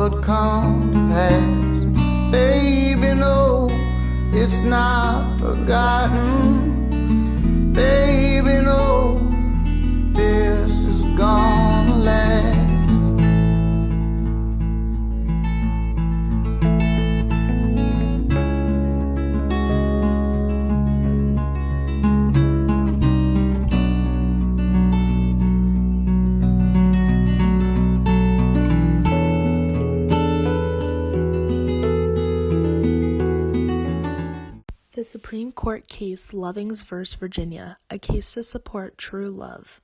what come to pass. Baby, no, it's not forgotten. Baby, no, this is gonna last. The Supreme Court case Lovings v. Virginia, a case to support true love.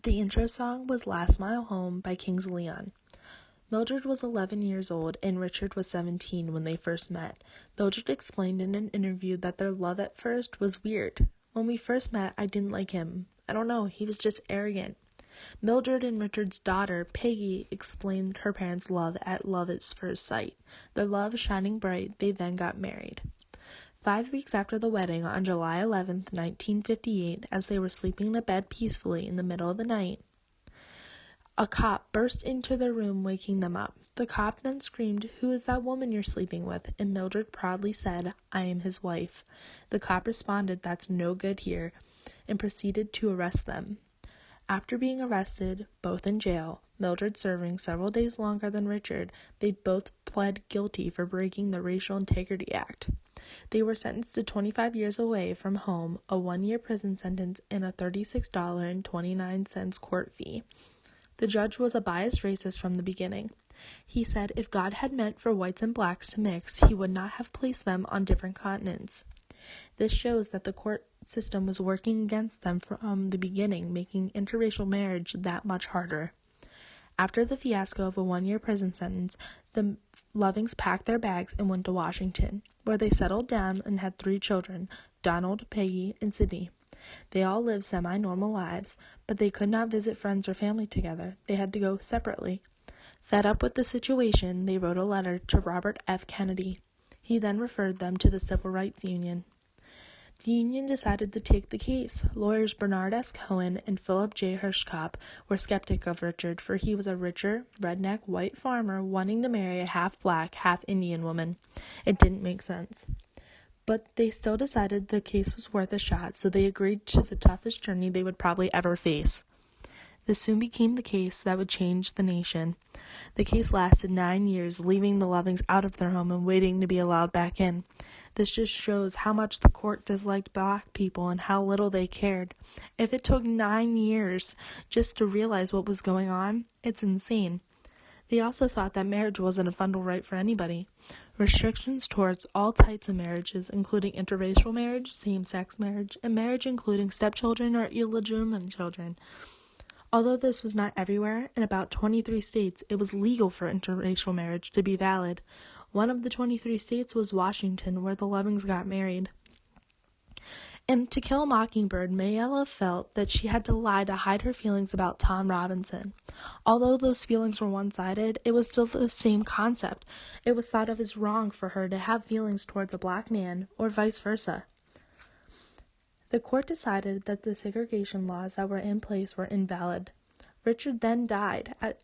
The intro song was Last Mile Home by Kings of Leon. Mildred was 11 years old and Richard was 17 when they first met. Mildred explained in an interview that their love at first was weird. When we first met, I didn't like him. I don't know, he was just arrogant. Mildred and Richard's daughter, Peggy, explained her parents' love at first sight. Their love shining bright, they then got married. 5 weeks after the wedding, on July 11, 1958, as they were sleeping in a bed peacefully in the middle of the night, a cop burst into their room, waking them up. The cop then screamed, "Who is that woman you're sleeping with?" And Mildred proudly said, "I am his wife." The cop responded, "That's no good here," and proceeded to arrest them. After being arrested, both in jail, Mildred serving several days longer than Richard, they both pled guilty for breaking the Racial Integrity Act. They were sentenced to 25 years away from home, a 1-year prison sentence, and a $36.29 court fee. The judge was a biased racist from the beginning. He said if God had meant for whites and blacks to mix, he would not have placed them on different continents. This shows that the court system was working against them from the beginning, making interracial marriage that much harder. After the fiasco of a 1-year prison sentence, the Lovings packed their bags and went to Washington, where they settled down and had 3 children, Donald, Peggy, and Sydney. They all lived semi-normal lives, but they could not visit friends or family together. They had to go separately. Fed up with the situation, they wrote a letter to Robert F. Kennedy. He then referred them to the Civil Rights Union. The union decided to take the case. Lawyers Bernard S. Cohen and Philip J. Hirschkopf were skeptic of Richard, for he was a richer, redneck white farmer wanting to marry a half-black, half-Indian woman. It didn't make sense. But they still decided the case was worth a shot, so they agreed to the toughest journey they would probably ever face. This soon became the case that would change the nation. The case lasted 9 years, leaving the Lovings out of their home and waiting to be allowed back in. This just shows how much the court disliked black people and how little they cared. If it took 9 years just to realize what was going on, it's insane. They also thought that marriage wasn't a fundamental right for anybody. Restrictions towards all types of marriages, including interracial marriage, same-sex marriage, and marriage including stepchildren or illegitimate children. Although this was not everywhere, in about 23 states, it was legal for interracial marriage to be valid. One of the 23 states was Washington, where the Lovings got married. In To Kill a Mockingbird, Mayella felt that she had to lie to hide her feelings about Tom Robinson. Although those feelings were one-sided, it was still the same concept. It was thought of as wrong for her to have feelings towards a black man, or vice versa. The court decided that the segregation laws that were in place were invalid. Richard then died at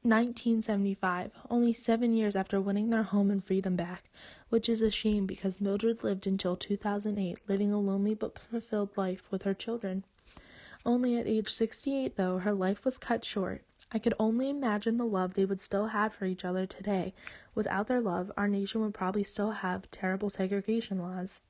1975, only 7 years after winning their home and freedom back, which is a shame because Mildred lived until 2008, living a lonely but fulfilled life with her children. Only at age 68, though, her life was cut short. I could only imagine the love they would still have for each other today. Without their love, our nation would probably still have terrible segregation laws.